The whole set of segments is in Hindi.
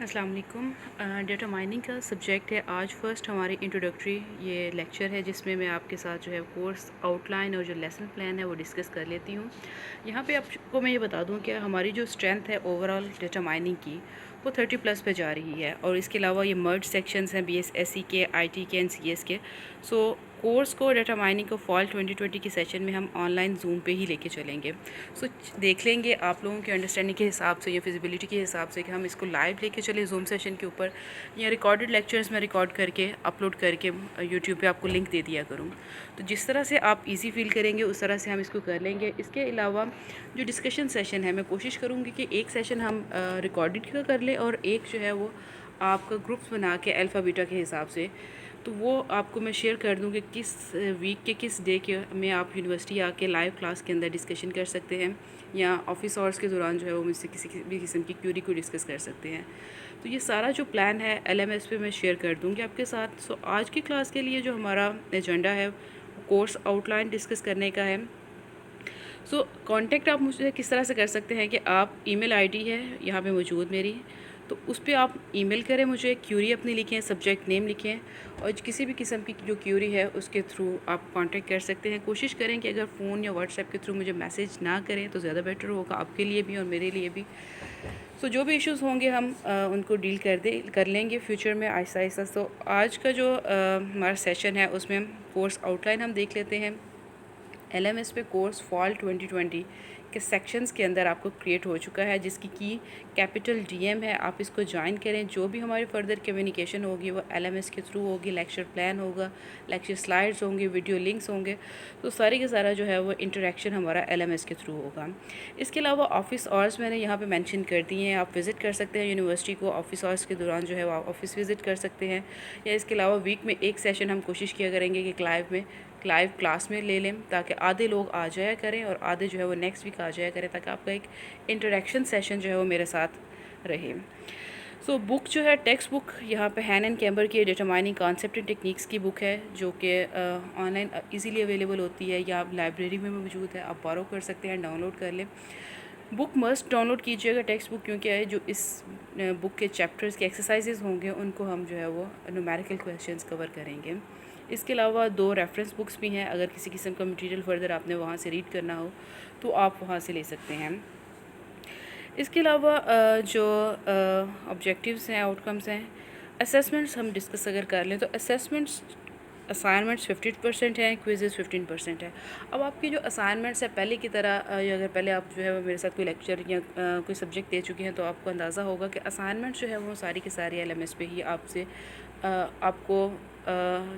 अस्सलाम वालेकुम। डेटा माइनिंग का सब्जेक्ट है। आज फर्स्ट हमारी इंट्रोडक्टरी ये लेक्चर है जिसमें मैं आपके साथ जो है कोर्स आउटलाइन और जो लेसन प्लान है वो डिस्कस कर लेती हूँ। यहाँ पे आपको मैं ये बता दूँ कि हमारी जो स्ट्रेंथ है ओवरऑल डेटा माइनिंग की वो 30+ पे जा रही है और इसके अलावा ये मर्ज सेक्शंस हैं BSSE के, IT के, NCS के। सो कोर्स को डेटा माइनिंग को फॉल 2020 के सेशन में हम ऑनलाइन जूम पे ही लेके चलेंगे। सो देख लेंगे आप लोगों के अंडरस्टैंडिंग के हिसाब से या फिजिबिलिटी के हिसाब से कि हम इसको लाइव लेके चले जूम सेशन के ऊपर या रिकॉर्डेड लेक्चर्स में रिकॉर्ड करके अपलोड करके यूट्यूब पे आपको लिंक दे दिया करूँ। तो जिस तरह से आप इजी फील करेंगे उस तरह से हम इसको कर लेंगे। इसके अलावा जो डिस्कशन सेशन है मैं कोशिश करूँगी कि एक सेशन हम रिकॉर्डेड का कर लें और एक जो है वो आपका ग्रुप्स बना के अल्फ़ा बीटा के हिसाब से, तो वो आपको मैं शेयर कर दूँ कि किस वीक के किस डे के में आप यूनिवर्सिटी आके लाइव क्लास के अंदर डिस्कशन कर सकते हैं या ऑफिस आवर्स के दौरान जो है वो मुझसे किसी भी किस्म की क्यूरी को डिस्कस कर सकते हैं। तो ये सारा जो प्लान है LMS पे मैं शेयर कर दूँगी आपके साथ। सो आज की क्लास के लिए जो हमारा एजेंडा है कोर्स आउटलाइन डिस्कस करने का है। सो कांटेक्ट आप मुझसे किस तरह से कर सकते हैं कि आप ईमेल आईडी है यहाँ पे मौजूद मेरी, तो उस पर आप ईमेल करें, मुझे क्यूरी अपनी लिखें, सब्जेक्ट नेम लिखें और किसी भी किस्म की जो क्यूरी है उसके थ्रू आप कांटेक्ट कर सकते हैं। कोशिश करें कि अगर फ़ोन या व्हाट्सएप के थ्रू मुझे मैसेज ना करें तो ज़्यादा बेटर होगा आपके लिए भी और मेरे लिए भी। सो जो भी इश्यूज़ होंगे हम उनको डील कर लेंगे फ्यूचर में आहिस्ता आहिस्ता। तो आज का जो हमारा सेशन है उसमें हम कोर्स आउटलाइन हम देख लेते हैं। LMS पे कोर्स फॉल 2020 के सेक्शंस के अंदर आपको क्रिएट हो चुका है जिसकी की कैपिटल DM है। आप इसको ज्वाइन करें। जो भी हमारी फर्दर कम्युनिकेशन होगी वो LMS के थ्रू होगी। लेक्चर प्लान होगा, लेक्चर स्लाइड्स होंगे, वीडियो लिंक्स होंगे, तो सारी का सारा जो है वो इंटरेक्शन हमारा LMS के थ्रू होगा। इसके अलावा ऑफिस आवर्स मैंने यहाँ पे मेंशन कर दिए हैं। आप विज़िट कर सकते हैं यूनिवर्सिटी को ऑफिस आवर्स के दौरान जो है वो आप ऑफिस विज़िट कर सकते हैं, या इसके अलावा वीक में एक सेशन हम कोशिश किया करेंगे कि लाइव क्लास में ले लें ताकि आधे लोग आ जाया करें और आधे जो है वो नेक्स्ट वीक आ जाया करें ताकि आपका एक इंटरेक्शन सेशन जो है वो मेरे साथ रहे। सो बुक जो है टेक्स्ट बुक यहाँ पे हैन एंड कैम्बर की data mining concept and techniques की बुक है जो कि ऑनलाइन इजीली अवेलेबल होती है या आप लाइब्रेरी में मौजूद है, आप बारो कर सकते हैं, डाउनलोड कर लें। बुक मस्ट डाउनलोड कीजिएगा टेक्स्ट बुक, क्योंकि जो इस बुक के चैप्टर्स के एक्सरसाइजेज होंगे उनको हम जो है वो न्यूमेरिकल क्वेश्चंस कवर करेंगे। इसके अलावा 2 रेफरेंस बुक्स भी हैं, अगर किसी किस्म का मटेरियल फर्दर आपने वहाँ से रीड करना हो तो आप वहाँ से ले सकते हैं। इसके अलावा जो ऑब्जेक्टिव्स हैं, आउटकम्स हैं, असेसमेंट्स हम डिस्कस अगर कर लें तो असेसमेंट्स असाइनमेंट्स 50% हैं, क्विज़ेस 15% है। अब आपकी जो असाइनमेंट्स है पहले की तरह अगर पहले आप जो है वो मेरे साथ कोई लेक्चर या कोई सब्जेक्ट दे चुके हैं तो आपको अंदाज़ा होगा कि असाइनमेंट्स जो है वो सारी की सारी LMS पे ही आपसे आपको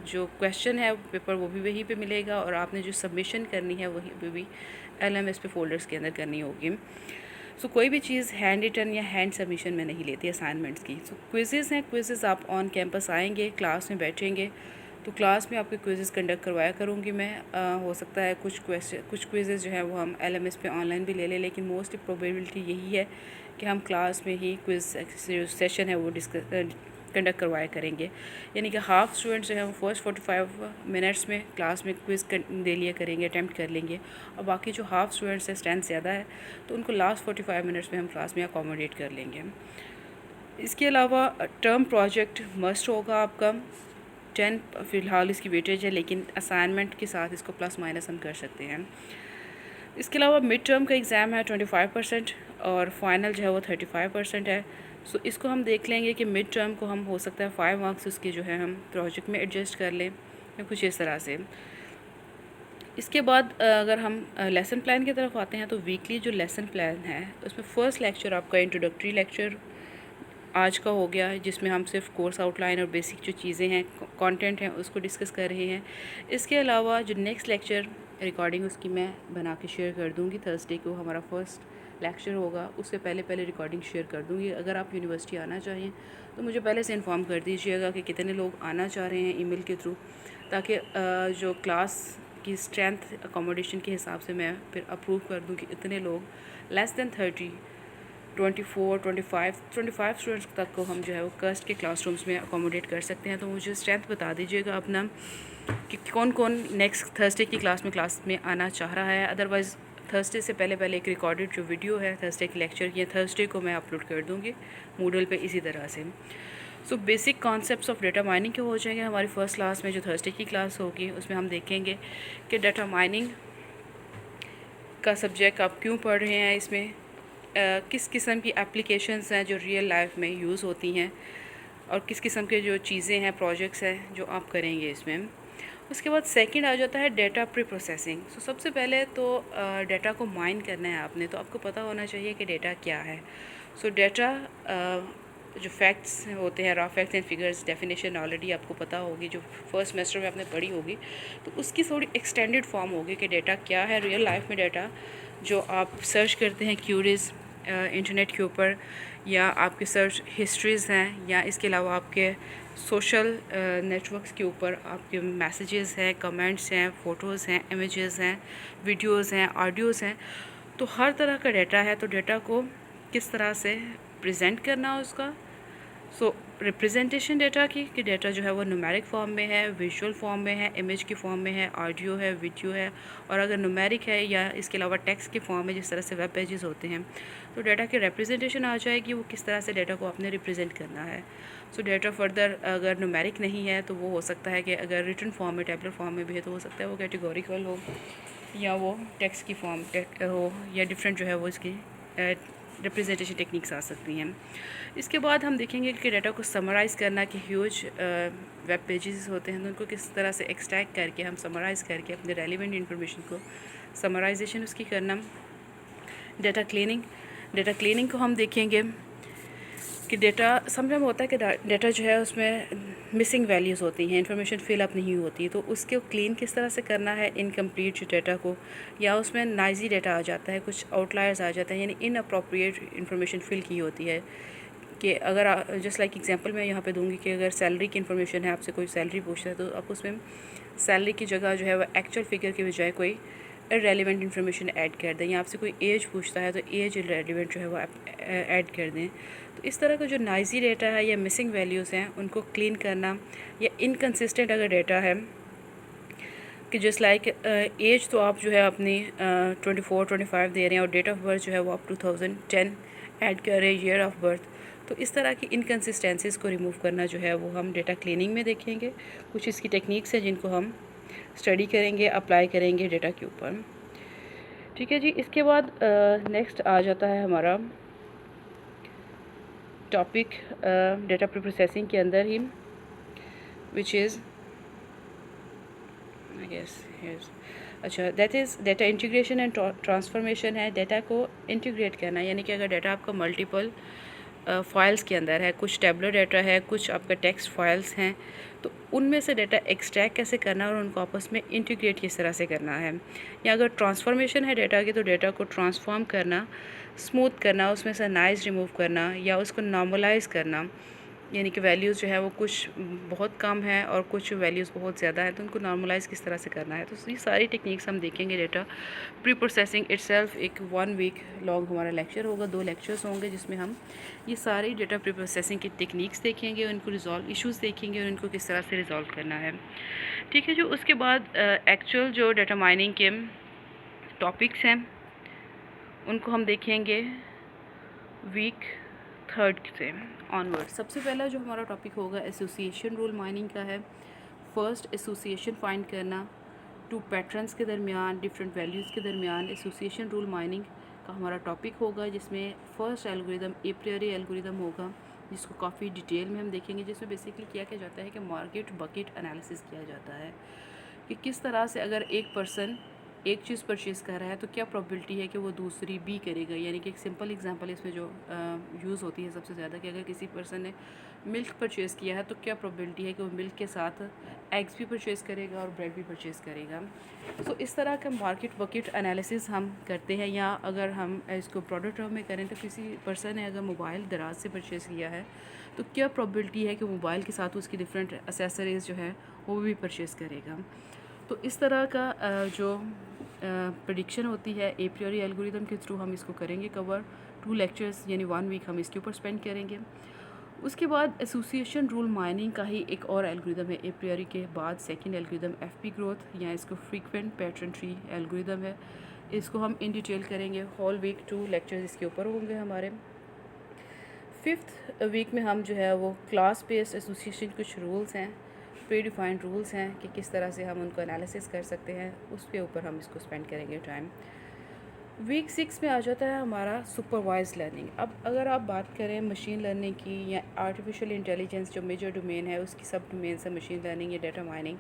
जो क्वेश्चन है पेपर वो भी वहीं पे मिलेगा और आपने जो सबमिशन करनी है वहीं पे भी LMS पे फ़ोल्डर्स के अंदर करनी होगी। सो कोई भी चीज़ हैंड रिटन या हैंड सबमिशन में नहीं लेती असाइनमेंट्स की। सो क्विज़ेज़ हैं, क्विज़ेज़ आप ऑन कैंपस आएंगे, क्लास में बैठेंगे तो क्लास में आपके क्विज़ेज़ कंडक्ट करवाया करूँगी मैं। हो सकता है कुछ क्विज़ेज़ जो है वो हम LMS पे ऑनलाइन भी ले लें, लेकिन मोस्ट प्रोबेबिलिटी यही है कि हम क्लास में ही क्विज़ सेशन है वो कंडक्ट करवाया करेंगे। यानी कि हाफ़ स्टूडेंट्स जो है वो फर्स्ट 45 मिनट्स में क्लास में क्विज़ दे लिया करेंगे, अटैम्प्ट कर लेंगे, और बाकी जो हाफ़ स्टूडेंट्स है स्ट्रेंथ ज़्यादा है तो उनको लास्ट 45 मिनट्स में हम क्लास में अकोमोडेट कर लेंगे। इसके अलावा टर्म प्रोजेक्ट मस्ट होगा आपका। 10 फ़िलहाल इसकी वेटेज है, लेकिन असाइनमेंट के साथ इसको प्लस माइनस हम कर सकते हैं। इसके अलावा मिड टर्म का एग्ज़ाम है 25% और फाइनल जो है वो 35% है। सो इसको हम देख लेंगे कि मिड टर्म को हम हो सकता है 5 मार्क्स उसके जो है हम प्रोजेक्ट में एडजस्ट कर लें या कुछ इस तरह से। इसके बाद अगर हम लेसन प्लान की तरफ आते हैं तो वीकली जो लेसन प्लान है उसमें फ़र्स्ट लेक्चर आपका इंट्रोडक्टरी लेक्चर आज का हो गया है, जिसमें हम सिर्फ कोर्स आउटलाइन और बेसिक जो चीज़ें हैं, कंटेंट हैं, उसको डिस्कस कर रहे हैं। इसके अलावा जो नेक्स्ट लेक्चर रिकॉर्डिंग उसकी मैं बना के शेयर कर दूँगी। थर्सडे को हमारा फर्स्ट लेक्चर होगा, उससे पहले रिकॉर्डिंग शेयर कर दूँगी। अगर आप यूनिवर्सिटी आना चाहें तो मुझे पहले से इन्फॉर्म कर दीजिएगा कि कितने लोग आना चाह रहे हैं ईमेल के थ्रू, ताकि जो क्लास की स्ट्रेंथ अकोमोडेशन के हिसाब से मैं फिर अप्रूव कर दूँ कि इतने लोग लेस दैन 30 24 25 स्टूडेंट्स तक को हम जो है वो कर्स्ट के क्लासरूम्स में अकोमोडेट कर सकते हैं। तो मुझे स्ट्रेंथ बता दीजिएगा अपना कि कौन कौन नेक्स्ट थर्सडे की क्लास में आना चाह रहा है। अदरवाइज़ थर्सडे से पहले एक रिकॉर्डेड जो वीडियो है थर्सडे के लेक्चर की, थर्सडे को मैं अपलोड कर दूँगी मूडल पे इसी तरह से। So basic concepts of data mining के हो जाएंगे हमारी फर्स्ट क्लास में, जो थर्सडे की क्लास होगी उसमें हम देखेंगे कि डेटा माइनिंग का सब्जेक्ट आप क्यों पढ़ रहे हैं, इसमें किस किस्म की एप्लीकेशंस हैं जो रियल लाइफ में यूज़ होती हैं, और किस किस्म के जो चीज़ें हैं, प्रोजेक्ट्स हैं जो आप करेंगे इसमें। उसके बाद सेकंड आ जाता है डेटा प्री प्रोसेसिंग। सो सबसे पहले तो डेटा को माइन करना है आपने, तो आपको पता होना चाहिए कि डेटा क्या है। सो डेटा जो फैक्ट्स होते हैं, raw facts and figures, definition already आपको पता होगी, जो फर्स्ट सेमेस्टर में आपने पढ़ी होगी, तो उसकी थोड़ी एक्सटेंडेड फॉर्म होगी कि डेटा क्या है रियल लाइफ में। डेटा जो आप सर्च करते हैं क्यूरीज इंटरनेट के ऊपर, या आपके सर्च हिस्ट्रीज़ हैं, या इसके अलावा आपके सोशल नेटवर्क्स के ऊपर आपके मैसेजेस हैं, कमेंट्स हैं, फ़ोटोज़ हैं, इमेजेस हैं, वीडियोज़ हैं, ऑडियोज़ हैं, तो हर तरह का डेटा है। तो डेटा को किस तरह से प्रेजेंट करना उसका, सो रिप्रेजेंटेशन डेटा की, कि डेटा जो है वो न्यूमेरिक फॉर्म में है, विजुअल फॉर्म में है, इमेज की फॉर्म में है, ऑडियो है, वीडियो है, और अगर न्यूमेरिक है या इसके अलावा टेक्स्ट की फॉर्म में, जिस तरह से वेब पेजेस होते हैं, तो डेटा की रिप्रेजेंटेशन आ जाएगी, वो किस तरह से डेटा को आपने रिप्रेजेंट करना है। सो डेटा फर्दर अगर न्यूमेरिक नहीं है तो वो हो सकता है कि अगर रिटन फॉर्म में, टैबलेट फॉर्म में भी है, तो हो सकता है वो कैटेगोरिकल हो, या वो टेक्स्ट की फॉर्म हो, या डिफरेंट जो है वो इसकी रिप्रेजेंटेशन टेक्निक्स आ सकती हैं। इसके बाद हम देखेंगे कि डेटा को समराइज़ करना, कि ह्यूज वेब पेजेस होते हैं तो उनको किस तरह से एक्सट्रैक्ट करके हम समराइज़ करके अपने रेलिवेंट इन्फॉर्मेशन को समराइजेशन उसकी करना। डेटा क्लीनिंग को हम देखेंगे कि डेटा समटाइम होता है कि डेटा जो है उसमें मिसिंग वैल्यूज़ होती हैं, इन्फॉर्मेशन फिलअप नहीं होती, तो उसको क्लीन किस तरह से करना है इनकम्प्लीट डेटा को, या उसमें नाइजी डेटा आ जाता है, कुछ आउटलायर्स आ जाते हैं, यानी इनअप्रोप्रिएट इन्फॉर्मेशन फिल की होती है। कि अगर जस्ट लाइक एग्जांपल मैं यहाँ पे दूंगी कि अगर सैलरी की इन्फॉर्मेशन है, आपसे कोई सैलरी पूछता है, तो आप उसमें सैलरी की जगह जो है वो एक्चुअल फिगर के बजाय कोई इरेलीवेंट इन्फॉर्मेशन ऐड कर दें, या आपसे कोई एज पूछता है तो एज इरेलीवेंट जो है वो ऐड कर दें। तो इस तरह का जो नाइजी डेटा है या मिसिंग वैल्यूज़ हैं उनको क्लीन करना, या इनकन्सिस्टेंट अगर डेटा है, कि जस्ट लाइक एज तो आप जो है अपनी 24-25 दे रहे हैं, और डेट ऑफ बर्थ जो है वो आप 2010 ऐड कर रहे हैं, ईयर ऑफ बर्थ। तो इस तरह की इनकन्सिस्टेंसीज़ को रिमूव करना जो है वो हम डेटा क्लीनिंग में देखेंगे। कुछ इसकी टेक्निक्स हैं जिनको हम स्टडी करेंगे, अप्लाई करेंगे डेटा के ऊपर। ठीक है जी। इसके बाद नेक्स्ट आ जाता है हमारा टॉपिक डेटा प्री प्रोसेसिंग के अंदर ही, विच इज़ आई गेस अच्छा, that is data integration and transformation है। डेटा को इंटीग्रेट करना, यानी कि अगर डेटा आपका मल्टीपल फाइल्स के अंदर है, कुछ टेबलर डेटा है, कुछ आपका टेक्स्ट फाइल्स हैं, तो उनमें से डेटा एक्सट्रैक्ट कैसे करना और उनको आपस में इंटीग्रेट किस तरह से करना है। या अगर ट्रांसफॉर्मेशन है डेटा की, तो डेटा को ट्रांसफॉर्म करना, स्मूथ करना, उसमें से नॉइज़ रिमूव करना, या उसको नॉर्मलाइज़ करना, यानी कि वैल्यूज़ जो है वो कुछ बहुत कम है और कुछ वैल्यूज़ बहुत ज़्यादा है, तो उनको नॉर्मलाइज़ किस तरह से करना है। तो ये सारी टेक्निक्स हम देखेंगे। डेटा प्री प्रोसेसिंग इटसेल्फ एक 1 वीक लॉन्ग हमारा लेक्चर होगा, 2 लेक्चर्स होंगे जिसमें हम ये सारी डेटा प्री प्रोसेसिंग की टेक्निक्स देखेंगे, उनको रिजॉल्व इश्यूज़ देखेंगे और उनको किस तरह से रिजॉल्व करना है। ठीक है। जो उसके बाद एक्चुअल जो डेटा माइनिंग के टॉपिक्स हैं उनको हम देखेंगे वीक 3 से ऑनवर्ड। सबसे पहला जो हमारा टॉपिक होगा एसोसिएशन रूल माइनिंग का है। फर्स्ट एसोसिएशन फाइंड करना, 2 पैटर्न्स के दरमियान, डिफरेंट वैल्यूज़ के दरमियान एसोसिएशन रूल माइनिंग का हमारा टॉपिक होगा, जिसमें फ़र्स्ट एल्गोरिदम ए प्रियरी एल्गोरिदम होगा, जिसको काफ़ी डिटेल में हम देखेंगे, जिसमें बेसिकली क्या किया जाता है कि मार्केट बकेट एनालिसिस किया जाता है कि किस तरह से अगर एक पर्सन एक चीज़ परचेज़ कर रहा है तो क्या प्रोबेबिलिटी है कि वो दूसरी भी करेगा। यानी कि एक सिंपल एग्जांपल इसमें जो यूज़ होती है सबसे ज़्यादा, कि अगर किसी पर्सन ने मिल्क परचेज़ किया है तो क्या प्रोबेबिलिटी है कि वो मिल्क के साथ एग्स भी परचेज़ करेगा और ब्रेड भी परचेज़ करेगा। सो इस तरह का मार्केट बकेट एनालिसिस हम करते हैं। या अगर हम इसको प्रोडक्ट टर्म में करें तो किसी पर्सन ने अगर मोबाइल दराज से परचेज़ किया है तो क्या प्रोबेबिलिटी है कि मोबाइल के साथ उसकी डिफरेंट एसेसरीज़ जो है वो भी परचेज़ करेगा। तो इस तरह का जो प्रेडिक्शन होती है ए प्रियरी एल्गोरिदम के थ्रू हम इसको करेंगे कवर। 2 लेक्चर्स यानी 1 वीक हम इसके ऊपर स्पेंड करेंगे। उसके बाद एसोसिएशन रूल माइनिंग का ही एक और एल्गोरिदम है ए प्रियरी के बाद, सेकंड एल्गोरिदम एफपी ग्रोथ, या इसको फ्रीक्वेंट पैटर्न ट्री एल्गोरिदम है, इसको हम इन डिटेल करेंगे। होल वीक 2 लेक्चर्स इसके ऊपर होंगे हमारे। 5th वीक में हम जो है वो क्लास बेस्ड एसोसिएशन कुछ रूल्स हैं, प्री डिफाइंड रूल्स हैं कि किस तरह से हम उनको एनालिसिस कर सकते हैं, उसके ऊपर हम इसको स्पेंड करेंगे टाइम। वीक 6 में आ जाता है हमारा सुपरवाइज लर्निंग। अब अगर आप बात करें मशीन लर्निंग की या आर्टिफिशियल इंटेलिजेंस जो मेजर डोमेन है उसकी सब डोमेन है मशीन लर्निंग या डाटा माइनिंग,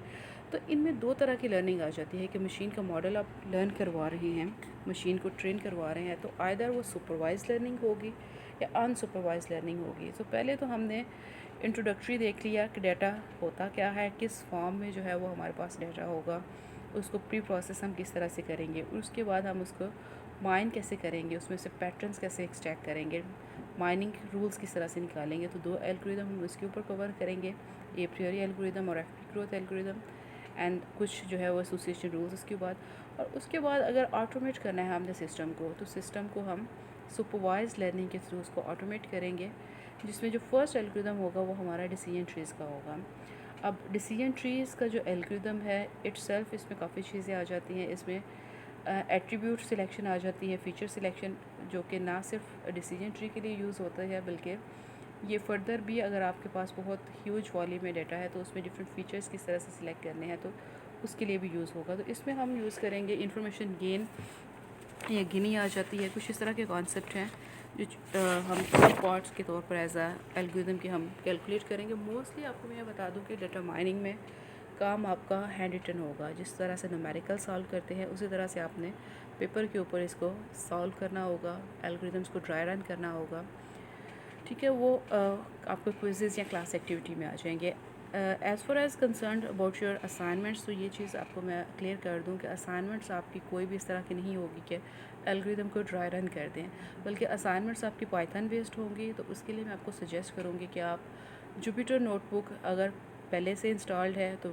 तो इनमें दो तरह की लर्निंग आ जाती है कि मशीन का मॉडल आप लर्न करवा रहे हैं, मशीन को ट्रेन करवा रहे हैं, तो आइदर वो सुपरवाइज लर्निंग होगी या अनसुपरवाइज लर्निंग होगी। तो पहले तो हमने इंट्रोडक्टरी देख लिया कि डाटा होता क्या है, किस फॉर्म में जो है वो हमारे पास डाटा होगा, उसको प्री प्रोसेस हम किस तरह से करेंगे, उसके बाद हम उसको माइन कैसे करेंगे, उसमें से पैटर्न्स कैसे एक्सट्रैक्ट करेंगे, माइनिंग रूल्स किस तरह से निकालेंगे। तो 2 एल्गोरिदम हम इसके ऊपर कवर करेंगे, ए प्रियोरी एल्गोरिदम और एफ ग्रोथ एल्गोरिदम, एंड कुछ जो है वो एसोसिएशन रूल्स उसके बाद। और उसके बाद अगर ऑटोमेट करना है हमने सिस्टम को, तो सिस्टम को हम सुपरवाइज लर्निंग के थ्रू उसको ऑटोमेट करेंगे, जिसमें जो फर्स्ट एल्गोरिदम होगा वो हमारा डिसीजन ट्रीज़ का होगा। अब डिसीजन ट्रीज़ का जो एल्गोरिदम है इटसेल्फ, इसमें काफ़ी चीज़ें आ जाती हैं। इसमें एट्रीब्यूट सिलेक्शन आ जाती है, फ़ीचर सिलेक्शन, जो कि ना सिर्फ डिसीजन ट्री के लिए यूज़ होता है बल्कि ये फ़र्दर भी अगर आपके पास बहुत ह्यूज वॉल्यूम में डाटा है तो उसमें डिफरेंट फ़ीचर्स किस तरह से सिलेक्ट करने हैं तो उसके लिए भी यूज़ होगा। तो इसमें हम यूज़ करेंगे इंफॉर्मेशन गेन या गिनी आ जाती है, कुछ इस तरह के कॉन्सेप्ट हैं जो हम टू पार्ट्स के तौर पर एज आ एल्गोरिदम के हम कैलकुलेट करेंगे। मोस्टली आपको मैं बता दूं कि डाटा माइनिंग में काम आपका हैंड रिटन होगा, जिस तरह से न्यूमेरिकल सॉल्व करते हैं उसी तरह से आपने पेपर के ऊपर इसको सॉल्व करना होगा, एल्गोरिदम्स को ड्राई रन करना होगा, ठीक है। वो आपको क्विज़ेज़ या क्लास एक्टिविटी में आ जाएंगे। As far as concern about your assignments, तो ये चीज़ आपको मैं क्लियर कर दूं कि असाइनमेंट्स आपकी कोई भी इस तरह की नहीं होगी कि एल्गोरिदम को ड्राई रन कर दें, बल्कि असाइनमेंट्स आपकी पाइथन बेस्ड होंगी। तो उसके लिए मैं आपको सजेस्ट करूँगी कि आप जुपिटर नोटबुक अगर पहले से इंस्टॉल्ड है तो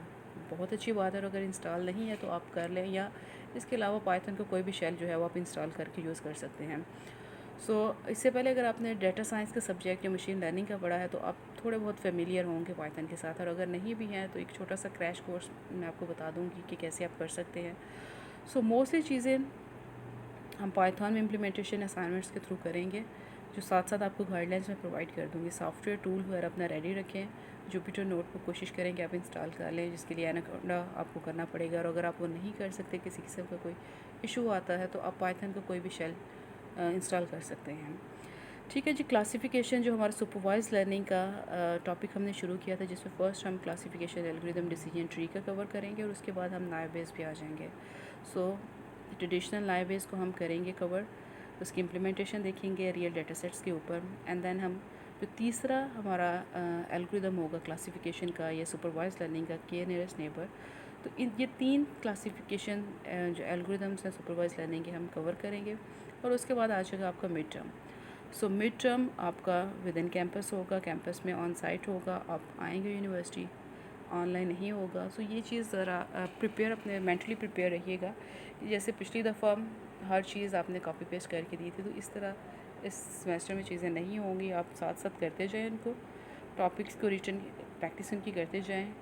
बहुत अच्छी बात है, और अगर इंस्टॉल नहीं है तो आप कर लें, या इसके अलावा पाइथन का कोई भी शेल जो है वो आप इंस्टॉल करके यूज़ कर सकते हैं। इससे पहले अगर आपने डेटा साइंस का सब्जेक्ट या मशीन लर्निंग का पढ़ा है तो आप थोड़े बहुत फेमिलियर होंगे पाइथन के साथ, और अगर नहीं भी हैं तो एक छोटा सा क्रैश कोर्स मैं आपको बता दूंगी कि कैसे आप कर सकते हैं। मोस्टली चीज़ें हम पाइथन में इम्प्लीमेंटेशन असाइनमेंट्स के थ्रू करेंगे, जो साथ साथ आपको गाइडलाइंस में प्रोवाइड कर दूँगी। सॉफ्टवेयर टूल वगैरह अपना रेडी रखें, जुपिटर नोटबुक कोशिश करें कि आप इंस्टॉल कर लें, जिसके लिए एनाकोंडा आपको करना पड़ेगा। और अगर आप वो नहीं कर सकते, किसी किस्म का कोई इशू आता है, तो आप पाइथन का कोई भी शेल इंस्टॉल कर सकते हैं, ठीक है जी। क्लासिफिकेशन जो हमारा सुपरवाइज लर्निंग का टॉपिक हमने शुरू किया था, जिसमें फ़र्स्ट हम क्लासिफिकेशन एल्गोरिदम डिसीजन ट्री का कवर करेंगे, और उसके बाद हम नाइव बेस पे आ जाएंगे। ट्रेडिशनल नाइव बेस को हम करेंगे कवर, उसकी इम्प्लीमेंटेशन देखेंगे रियल डेटा सेट्स के ऊपर, एंड देन हम जो तीसरा हमारा एल्गोरिदम होगा क्लासिफिकेशन का या सुपरवाइज लर्निंग का, के नियरेस्ट नेबर। तो ये 3 क्लासिफिकेशन जो एल्गोरिदम्स हैं सुपरवाइज लर्निंग के हम कवर करेंगे, और उसके बाद आ जाएगा आपका मिड टर्म। मिड टर्म आपका विद इन कैंपस होगा, कैंपस में ऑन साइट होगा, आप आएंगे यूनिवर्सिटी, ऑनलाइन नहीं होगा। ये चीज़ ज़रा प्रिपेयर, अपने मेंटली प्रिपेयर रहिएगा। जैसे पिछली दफ़ा हर चीज़ आपने कॉपी पेस्ट करके दी थी, तो इस तरह इस सेमेस्टर में चीज़ें नहीं होंगी। आप साथ साथ करते जाएँ उनको, टॉपिक्स को रिटन प्रैक्टिस उनकी करते जाएँ।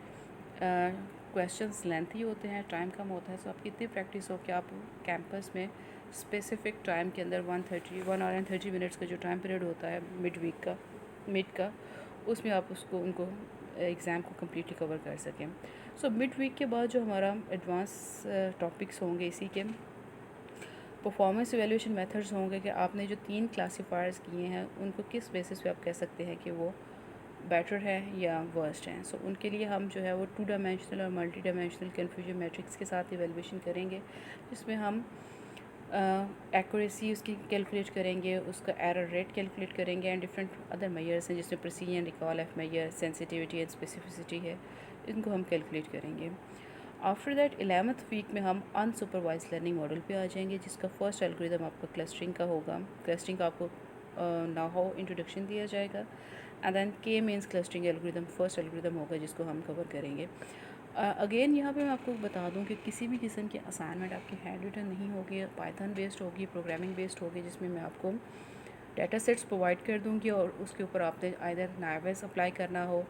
क्वेश्चंस लेंथी होते हैं, टाइम कम होता है, आपकी इतनी प्रैक्टिस हो कि आप कैंपस में स्पेसिफिक टाइम के अंदर 1 आवर एंड 30 मिनट्स का जो टाइम पीरियड होता है मिड का, उसमें आप उसको उनको एग्ज़ाम को कम्प्लीटली कवर कर सकें। मिड वीक के बाद जो हमारा एडवांस टॉपिक्स होंगे, इसी के परफॉर्मेंस एवेल्यूशन मेथड्स होंगे कि आपने जो 3 क्लासीफायर्स किए हैं उनको किस बेसिस पे आप कह सकते हैं कि वो बेटर है या वर्स्ट हैं। उनके लिए हम जो है वो 2 डायमेंशनल और मल्टी डायमेंशनल कन्फ्यूजन मैट्रिक्स के साथ इवेल्यूशन करेंगे, जिसमें हम एक्यूरेसी उसकी कैलकुलेट करेंगे, उसका एरर रेट कैलकुलेट करेंगे, एंड डिफरेंट अदर मेजर्स हैं जिसमें precision, recall, F measure, sensitivity and specificity है, इनको हम कैलकुलेट करेंगे। आफ्टर दैट 11th वीक में हम अनसुपरवाइज लर्निंग मॉडल पे आ जाएंगे, जिसका फर्स्ट एल्गोरिदम आपका क्लस्टरिंग का होगा। क्लस्टरिंग का आपको नाउ हाउ इंट्रोडक्शन दिया जाएगा, एंड देन के means clustering algorithm first algorithm होगा जिसको हम कवर करेंगे। अगेन यहाँ पे मैं आपको बता दूँ कि किसी भी किस्म की असाइनमेंट आपकी हैंड रिटन नहीं होगी, पाइथन बेस्ड होगी, प्रोग्रामिंग बेस्ड होगी, जिसमें मैं आपको डाटा सेट्स प्रोवाइड कर दूँगी, और उसके ऊपर आपने आइदर नाइवेस अप्लाई करना हो,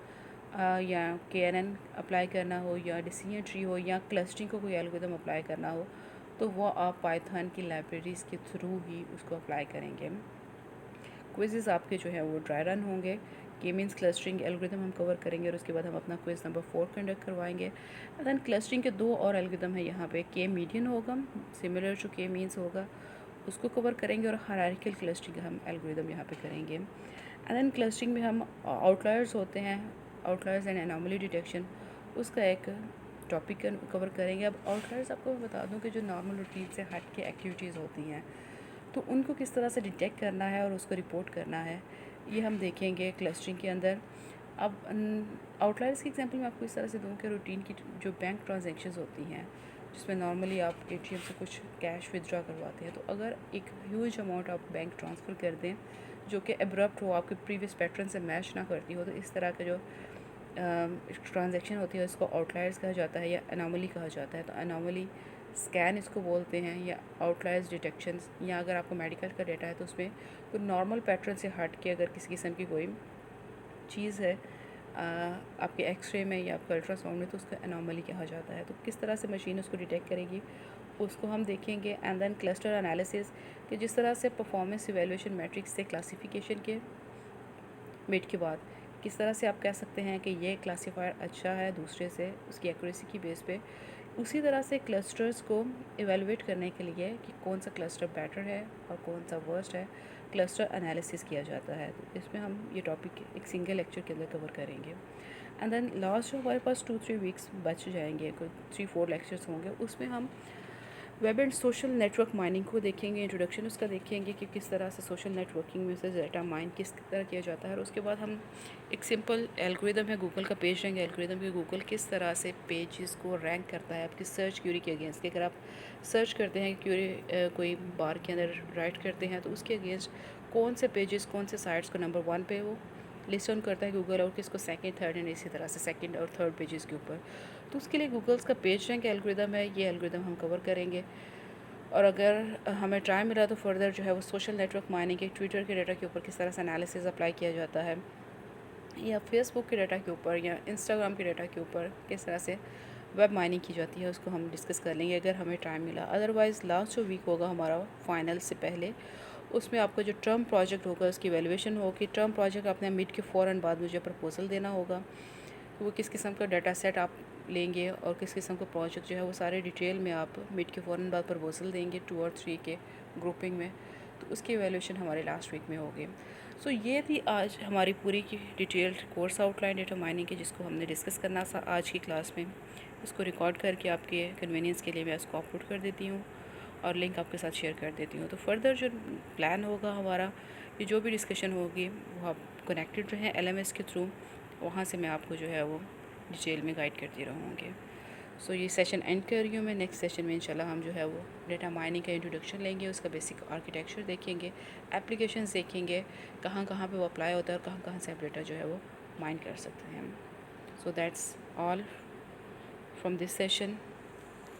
या KNN अप्लाई करना हो, या डिसीजन ट्री हो, या क्लस्टरिंग को कोई एल्गोरिदम अप्लाई करना हो, तो वो आप पाइथन की लाइब्रेरीज़ के थ्रू ही उसको अप्लाई करेंगे। क्विज़ेस आपके जो है वो ड्राई रन होंगे। के मीन्स क्लस्टरिंग एल्गोरिदम हम कवर करेंगे और उसके बाद हम अपना क्विज़ नंबर 4 कंडक्ट करवाएंगे। दैन क्लस्टरिंग के 2 और एल्गोरिदम है यहाँ पे। के मीडियन होगा, सिमिलर टू के मीन्स होगा, उसको कवर करेंगे, और हायरार्किकल क्लस्टरिंग हम एल्गोरिदम यहाँ पे करेंगे। एंड देन क्लस्टरिंग में हम आउटलायर्स होते हैं, आउटलायर्स एंड एनोमली डिटेक्शन, उसका एक टॉपिक कवर करेंगे। अब आउटलायर्स आपको मैं बता दूं कि जो नॉर्मल रूटीन से हट के एक्टिविटीज़ होती हैं, तो उनको किस तरह से डिटेक्ट करना है और उसको रिपोर्ट करना है, ये हम देखेंगे क्लस्टरिंग के अंदर। अब आउटलायर्स की एग्जांपल मैं आपको इस तरह से दूं कि रूटीन की जो बैंक ट्रांजैक्शंस होती हैं, जिसमें नॉर्मली आप एटीएम से कुछ कैश विदड्रॉ करवाते हैं, तो अगर एक ह्यूज अमाउंट आप बैंक ट्रांसफ़र कर दें जो कि एब्रप्ट हो, आपके प्रीवियस पैटर्न से मैच ना करती हो, तो इस तरह का जो ट्रांजैक्शन होती है उसको आउटलायर्स कहा जाता है या अनोमली कहा जाता है। तो अनोमली स्कैन इसको बोलते हैं, या आउटलायर्स डिटेक्शंस, या अगर आपको मेडिकल का डेटा है तो उसमें कोई नॉर्मल पैटर्न से हट के अगर किसी किस्म की कोई चीज़ है आपके एक्सरे में या आपके अल्ट्रासाउंड में, तो उसको अनोमली कहा जाता है। तो किस तरह से मशीन उसको डिटेक्ट करेगी उसको हम देखेंगे। एंड देन क्लस्टर एनालिसिस, कि जिस तरह से परफॉर्मेंस इवैल्यूएशन मैट्रिक्स से क्लासिफिकेशन के मिड के बाद किस तरह से आप कह सकते हैं कि ये क्लासीफायर अच्छा है दूसरे से, उसकी एक्यूरेसी की बेस पे। उसी तरह से क्लस्टर्स को इवेलुएट करने के लिए कि कौन सा क्लस्टर बेटर है और कौन सा वर्स्ट है, क्लस्टर एनालिसिस किया जाता है। तो इसमें हम ये टॉपिक एक सिंगल लेक्चर के अंदर कवर करेंगे। एंड देन लास्ट जो हमारे पास 2-3 वीक्स बच जाएंगे, कोई 3-4 लेक्चर्स होंगे, उसमें हम web and social network mining को देखेंगे, इंट्रोडक्शन उसका देखेंगे कि किस तरह से सोशल नेटवर्किंग में से डाटा माइन किस तरह किया जाता है। और उसके बाद हम एक सिंपल एल्गोरिदम है गूगल का, पेज रैंक एल्गोरिदम कि गूगल किस तरह से पेजेस को रैंक करता है आपकी सर्च क्यूरी के अगेंस्ट। अगर आप सर्च करते हैं क्यूरी कोई बार के अंदर राइट करते हैं, तो उसके अगेंस्ट कौन से पेजेस, कौन से साइट्स को नंबर 1 पे वो लिस्ट ऑन करता है गूगल, और किसको सेकंड, थर्ड, एंड इसी तरह से सेकंड और थर्ड पेजेस के ऊपर। तो उसके लिए गूगल्स का पेज रैंक एल्गोरिदम है, ये एल्गोरिदम हम कवर करेंगे। और अगर हमें टाइम मिला तो फर्दर जो है वो सोशल नेटवर्क माइनिंग के ट्विटर के डाटा के ऊपर किस तरह से एनालिसिस अप्लाई किया जाता है, या फेसबुक के डाटा के ऊपर या इंस्टाग्राम के डाटा के ऊपर किस तरह से वेब माइनिंग की जाती है, उसको हम डिस्कस कर लेंगे अगर हमें टाइम मिला। अदरवाइज़ लास्ट जो वीक होगा हमारा फाइनल से पहले, उसमें आपका जो टर्म प्रोजेक्ट होगा उसकी वैल्यूएशन होगी। टर्म प्रोजेक्ट आपने मिड के फ़ौरन बाद मुझे प्रपोजल देना होगा, वो किस किस्म का डाटा सेट आप लेंगे और किस किस्म का प्रोजेक्ट जो है वो सारे डिटेल में आप मिड के फ़ौरन बाद प्रपोजल देंगे 2 और 3 के ग्रुपिंग में। तो उसकी एवेल्यूशन हमारे लास्ट वीक में होगी। सो ये थी आज हमारी पूरी की detailed course outline data mining की, जिसको हमने डिस्कस करना था आज की क्लास में। इसको रिकॉर्ड करके आपके कन्वीनियंस के लिए मैं इसको अपलोड कर देती हूँ और लिंक आपके साथ शेयर कर देती हूँ। तो फर्दर जो प्लान होगा हमारा, ये जो भी डिस्कशन होगी वो आप कनेक्टेड रहें LMS के थ्रू, वहाँ से मैं आपको जो है वो डिटेल में गाइड करती रहूँगी। सो ये सेशन एंड कर रही हूँ मैं। नेक्स्ट सेशन में इंशाल्लाह हम जो है वो डेटा माइनिंग का इंट्रोडक्शन लेंगे, उसका बेसिक आर्किटेक्चर देखेंगे, एप्लीकेशंस देखेंगे, कहाँ कहाँ पे वो अप्लाई होता है और कहाँ कहाँ से आप डेटा जो है वो माइन कर सकते हैं हम। So that's all from this session.